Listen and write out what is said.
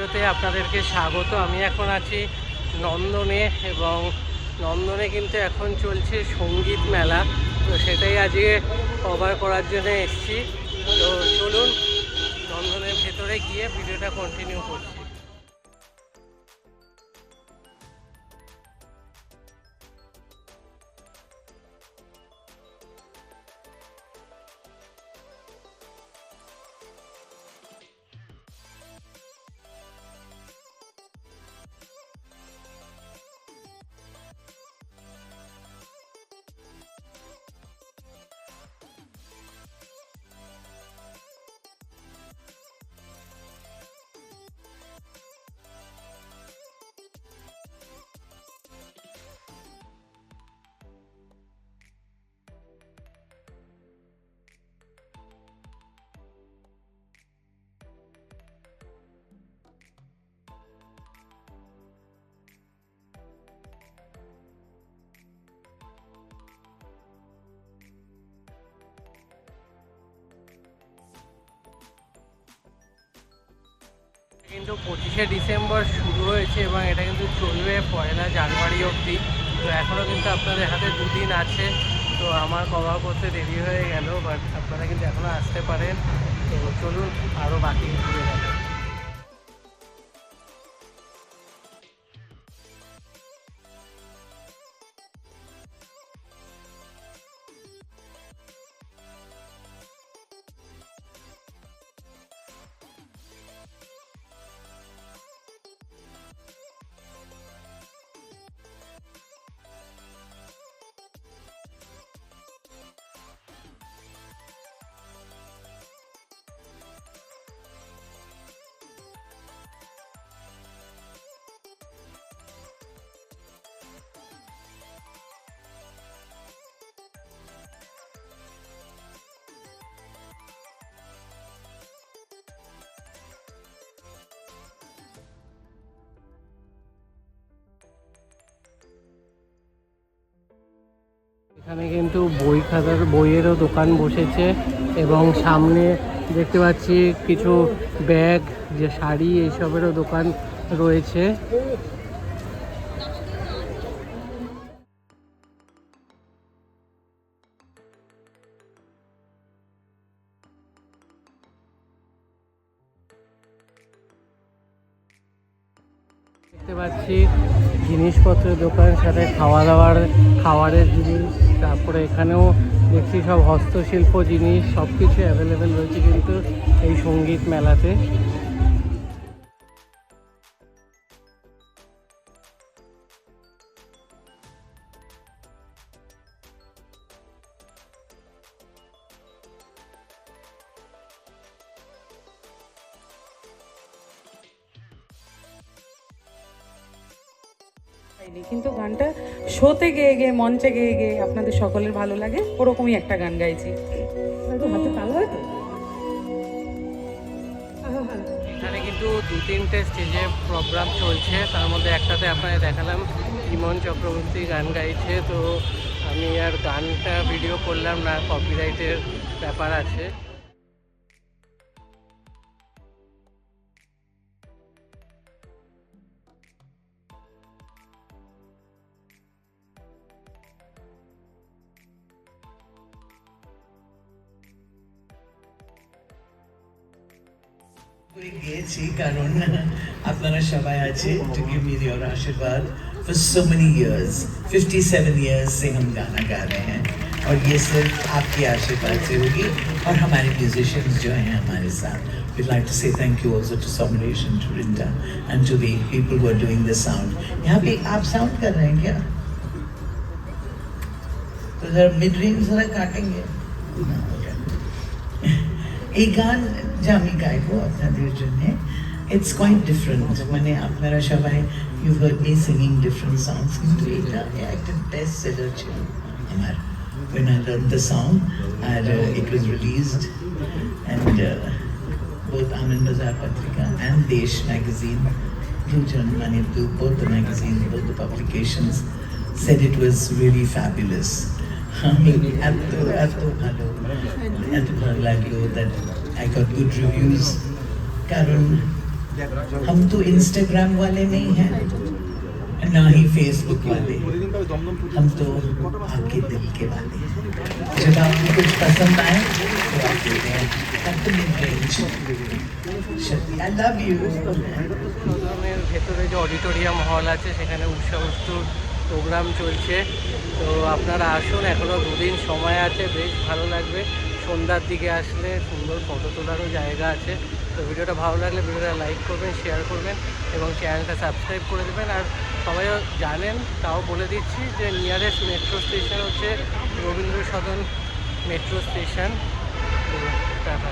ভিডিওতে আপনাদেরকে স্বাগত। আমি এখন আছি নন্দনে এবং নন্দনে কিন্তু এখন চলছে সঙ্গীত মেলা, তো সেটাই আজকে কভার করার জন্য এসেছি। তো চলুন নন্দনের ভেতরে গিয়ে ভিডিওটা কন্টিনিউ করছি। কিন্তু 25শে ডিসেম্বর শুরু হয়েছে এবং এটা কিন্তু চলবে 1 জানুয়ারি অবধি। তো এখনও কিন্তু আপনাদের হাতে দুদিন আছে। তো আমার কভার করতে দেরি হয়ে গেল, বাট আপনারা কিন্তু এখনও আসতে পারেন। তো চলুন আরও বাকি ঘুরে যাবেন। এখানে কিন্তু বই খাতার বইয়েরও দোকান বসেছে এবং সামনে দেখতে পাচ্ছি কিছু ব্যাগ, যে শাড়ি, এইসবেরও দোকান রয়েছে। দেখতে পাচ্ছি জিনিসপত্রের দোকান, সাথে খাবারের জিনিস, তারপরে এখানেও দেখছি সব হস্তশিল্প জিনিস, সব কিছু অ্যাভেলেবেল রয়েছে কিন্তু এই সঙ্গীত মেলাতে। কিন্তু গানটা শোতে গেয়ে গেয়ে, মঞ্চে গেয়ে গেয়ে আপনাদের সকলের ভালো লাগে, ওরকমই একটা গান গাইছি। হাতে তাল হয় তো। এখানে কিন্তু 2-3টে স্টেজে প্রোগ্রাম চলছে, তার মধ্যে একটাতে আপনাদের দেখালাম ইমন চক্রবর্তী গান গাইছে। তো আমি আর গানটা ভিডিও করলাম না, কপিরাইটের ব্যাপার আছে। গেছি কারণ আপনারা সবাই আছে to give me your आशीर्वाद for so many years 57 years से हम गाना गा रहे हैं और ये सिर्फ आपके आशीर्वाद से होगी और हमारे म्यूजिशियंस जो हैं हमारे साथ we'd like to say thank you also to Someration, to Rinda and to the people who are doing the sound. यहाँ पे आप साउंड कर रहे हैं क्या? तो जरा मिड रेंज जरा काटेंगे এই গান যে আমি গাইবো আপনাদের জন্য, it's quite different. মানে আপনারা সবাই you've heard me singing different songs, কিন্তু এটা একটা বেস্ট সেলার ছিল আমার when I learned the song and it was released and both Anand Bazar Patrika and Desh magazine, মানে both the magazines, both the publications said it was really fabulous. এত ভালো লাগলো that I got good reviews কারণ हम तो Instagram वाले नहीं हैं, ना ही फेसबुक वाले, हम तो आपके दिल के वाले हैं। जब आपको कुछ पसंद आए तो आप देते हैं आई लव यू। সদনের ভেতরে যে অডিটোরিয়াম হল আছে সেখানে উৎসবস্তুর প্রোগ্রাম চলছে। তো আপনারা আসুন, এখনও দুদিন সময় আছে, বেশ ভালো লাগবে। সন্ধ্যার দিকে আসলে সুন্দর ফটো তোলারও জায়গা আছে। তো ভিডিওটা ভালো লাগলে ভিডিওটা লাইক করবেন, শেয়ার করবেন এবং চ্যানেলটা সাবস্ক্রাইব করে দেবেন। আর সবাই জানেন, তাও বলে দিচ্ছি যে নিয়ারেস্ট মেট্রো স্টেশন হচ্ছে রবীন্দ্র সদন মেট্রো স্টেশন। তো টাটা।